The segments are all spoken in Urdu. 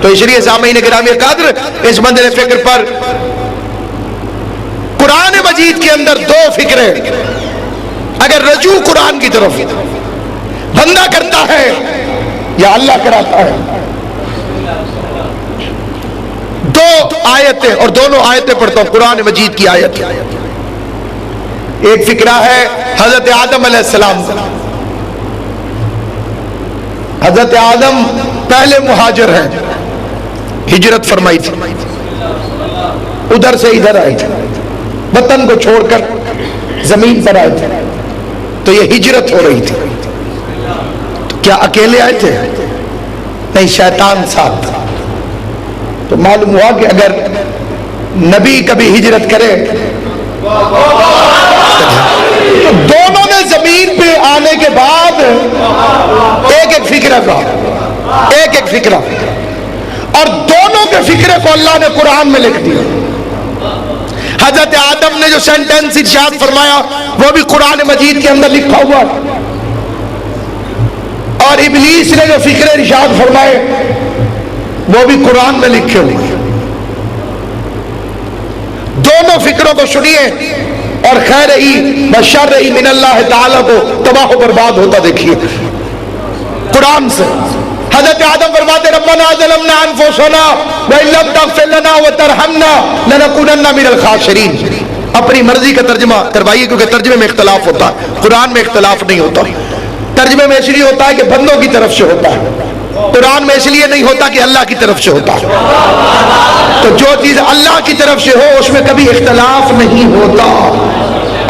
تو اس لیے سامعین گرامی قدر اس منزل فکر پر قرآن مجید کے اندر دو فکریں، اگر رجوع قرآن کی طرف بندہ کرتا ہے یا اللہ کراتا ہے، دو آیتیں اور دونوں آیتیں پڑھتا ہوں قرآن مجید کی آیت۔ ایک فکرہ ہے حضرت آدم علیہ السلام۔ حضرت آدم پہلے مہاجر ہیں، ہجرت فرمائی تھی، ادھر سے ادھر آئے تھے، وطن کو چھوڑ کر زمین پر آئے تھے، تو یہ ہجرت ہو رہی تھی۔ تو کیا اکیلے آئے تھے؟ نہیں، شیطان ساتھ تھا۔ تو معلوم ہوا کہ اگر نبی کبھی ہجرت کرے تو دونوں نے زمین پہ آنے کے بعد ایک ایک فکرہ کہا، ایک ایک فکرہ، اور دونوں کے فکرے کو اللہ نے قرآن میں لکھ دیا۔ حضرت آدم نے جو سینٹنس ارشاد فرمایا وہ بھی قرآن مجید کے اندر لکھا ہوا، اور ابلیس نے جو فکرے ارشاد فرمائے وہ بھی قرآن میں لکھے ہوئے۔ دونوں فکروں کو سنیے اور خیر ہی بشر ہی من اللہ تعالیٰ کو تباہ و برباد ہوتا دیکھیے قرآن سے۔ حضرت آدم فرماتے ربنا ظلمنا انفسنا وان لم تغفر لنا وترحمنا لنکونن من الخاسرین۔ اپنی مرضی کا ترجمہ کروائیے، کیونکہ ترجمے میں اختلاف ہوتا ہے، قرآن میں اختلاف نہیں ہوتا۔ ترجمے میں اس لیے ہوتا ہے کہ بندوں کی طرف سے ہوتا ہے، قرآن میں اس لیے نہیں ہوتا کہ اللہ کی طرف سے ہوتا ہے۔ تو جو چیز اللہ کی طرف سے ہو اس میں کبھی اختلاف نہیں ہوتا،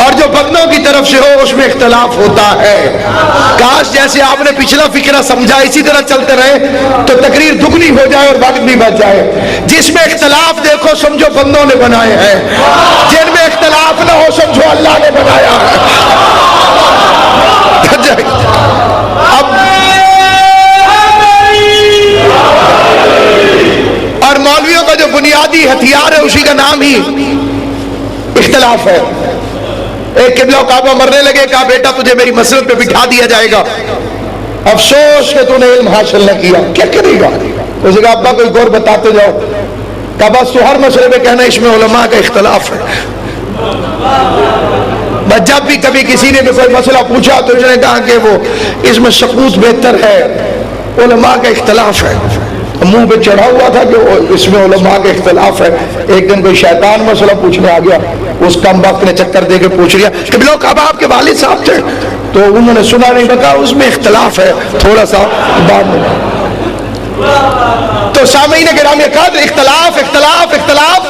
اور جو بندوں کی طرف سے ہو اس میں اختلاف ہوتا ہے۔ کاش جیسے آپ نے پچھلا فکرہ سمجھا اسی طرح چلتے رہے تو تقریر دگنی ہو جائے اور وقت بھی بچ جائے۔ جس میں اختلاف دیکھو سمجھو بندوں نے بنائے ہیں، جن میں اختلاف نہ ہو سمجھو اللہ نے بنایا ہے۔ اب اور مولویوں کا جو بنیادی ہتھیار ہے اسی کا نام ہی اختلاف ہے۔ ایک قبلہ کعبہ مرنے لگے، کہا بیٹا تجھے میری مسجد پہ بٹھا دیا جائے گا، افسوس کہ تو نے علم حاصل نہ کیا، کیا کرے گا؟ اس نے کہا ابا کوئی غور بتاتے جاؤ۔ کہا بس تو ہر مسئلے پہ کہنا اس میں علماء کا اختلاف ہے۔ بس جب بھی کبھی کسی نے بھی کوئی مسئلہ پوچھا تو اس نے کہا کہ وہ اس میں سکوت بہتر ہے، علماء کا اختلاف ہے۔ منہ پہ چڑھا ہوا تھا کہ اس میں علماء کا اختلاف ہے۔ ایک دن کوئی شیطان مسئلہ پوچھنے آ گیا، اس کم وقت نے چکر دے کے پوچھ لیا کہ بلو کعبہ آپ کے والد صاحب تھے؟ تو انہوں نے سنا نہیں، کہا اس میں اختلاف ہے تھوڑا سا بعد میں۔ تو سامعین گرامی قدر اختلاف اختلاف اختلاف،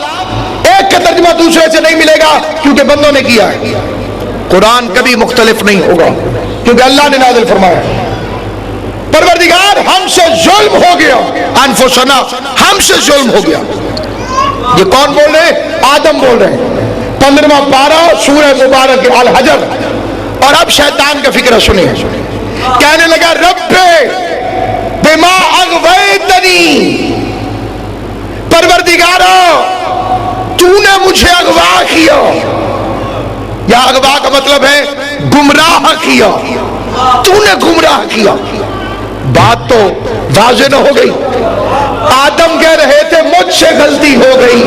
ایک کا ترجمہ دوسرے سے نہیں ملے گا کیونکہ بندوں نے کیا ہے۔ قرآن کبھی مختلف نہیں ہوگا کیونکہ اللہ نے نازل فرمایا پروردگار ہم سے ظلم ہو گیا، انفسنا ہم سے ظلم ہو گیا۔ یہ کون بول رہے ہیں؟ آدم بول رہے ہیں۔ 15واں پارہ سورہ مبارک الحجر۔ اور اب شیطان کا فکرہ سنیں، کہنے لگا رب بما اغویتنی، پروردگارا تو نے مجھے اغوا کیا۔ یا اغوا کا مطلب ہے گمراہ کیا، تو نے گمراہ کیا۔ بات تو واضح نہ ہو گئی؟ آدم کہہ رہے تھے مجھ سے غلطی ہو گئی،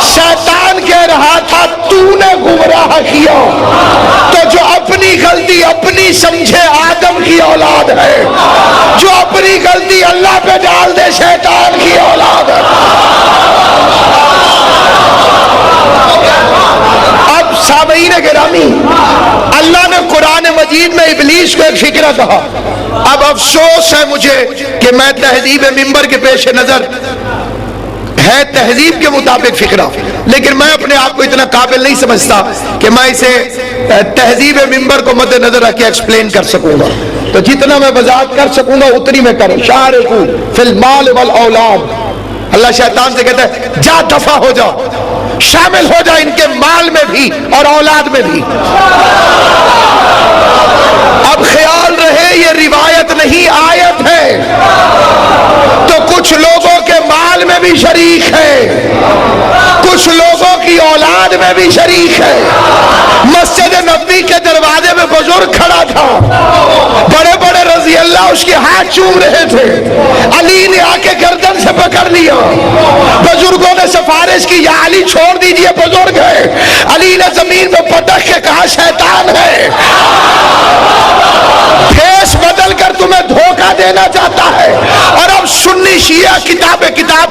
شیطان کہہ رہا تھا تو نے گمراہ کیا۔ تو جو اپنی غلطی اپنی سمجھے آدم کی اولاد ہے، جو اپنی غلطی اللہ پہ ڈال دے شیطان کی اولاد ہے۔ اب سامعین گرامی، اللہ نے قرآن مجید میں ابلیس کو ایک فکرہ کہا۔ اب افسوس ہے مجھے کہ میں تہذیب ممبر کے پیش نظر ہے تہذیب کے مطابق فکرہ، لیکن میں اپنے آپ کو اتنا قابل نہیں سمجھتا کہ میں اسے تہذیب ممبر کو مد نظر رکھ کے ایکسپلین کر سکوں گا۔ تو جتنا میں وضاحت کر سکوں گا اتنی میں کروں۔ شارکو فی المال والاولاد، اللہ شیطان سے کہتا ہے جا دفع ہو جا، شامل ہو جا ان کے مال میں بھی اور اولاد میں بھی۔ اب خیال رہے یہ روایت نہیں آیت ہے، تو کچھ لوگوں کے مال میں بھی شریک ہے، کچھ لوگوں کی اولاد میں بھی شریک ہے۔ مسجد نبوی کے دروازے میں بزرگ کھڑا تھا، بڑے بڑے رضی اللہ اس کے ہاتھ چوم رہے تھے، علی نے لیا. بزرگوں نے سفارش کی یا علی چھوڑ دیجئے بزرگ ہے. علی نے زمین میں پٹک کے کہا شیطان ہے, بھیس بدل کر تمہیں دھوکہ دینا چاہتا ہے. اور اب سنی شیعہ کتاب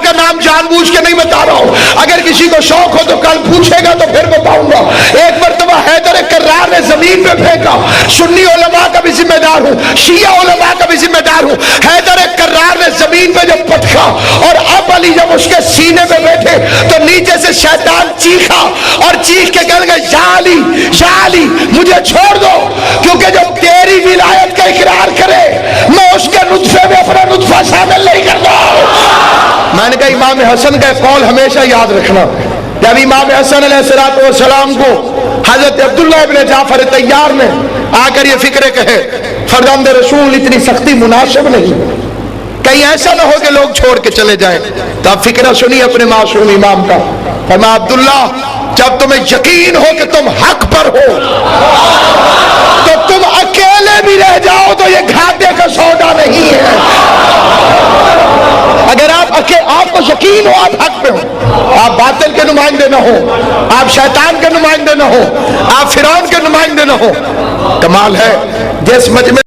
کا نام جان بوجھ کے نہیں بتا رہا ہوں, اگر کسی کو شوق ہو تو کل پوچھے گا تو پھر بتاؤں گا. ایک مرتبہ حیدر کرار نے زمین پہ پھینکا. سنی علماء کا بھی ذمہ دار ہوں, شیعہ علماء کا بھی ذمہ دار ہوں. حیدر کرار نے زمین پہ جب پٹکا اور اب علی جب اس کے سینے پہ بیٹھے تو نیچے سے شیطان چیخا اور چیخ کے کہنے لگا یا علی مجھے چھوڑ دو, کیونکہ جب تیری ولایت کا اقرار کرے میں اس کے نطفے میں اپنا نطفہ شامل نہیں کرتا. میں نے کہا امام حسن کا قول ہمیشہ یاد رکھنا. جب امام حسن علیہ السلام کو حضرت عبداللہ ابن جعفر طیار نے آ کر یہ فکرے کہے فرزند رسول اتنی سختی مناسب نہیں, کہیں ایسا نہ ہو کہ لوگ چھوڑ کے چلے جائیں. تو اب فکرہ سنی اپنے معصوم امام کا. فرمایا عبداللہ جب تمہیں یقین ہو کہ تم حق پر ہو تو تم اکیلے بھی رہ جاؤ تو یہ گھاٹے کا سودا نہیں ہے. اگر آپ کو یقین ہو آپ حق پہ ہو, آپ باطل کے نمائندے نہ ہو, آپ شیطان کے نمائندے نہ ہو, آپ فرعون کے نمائندے نہ ہو. کمال ہے جس مجمع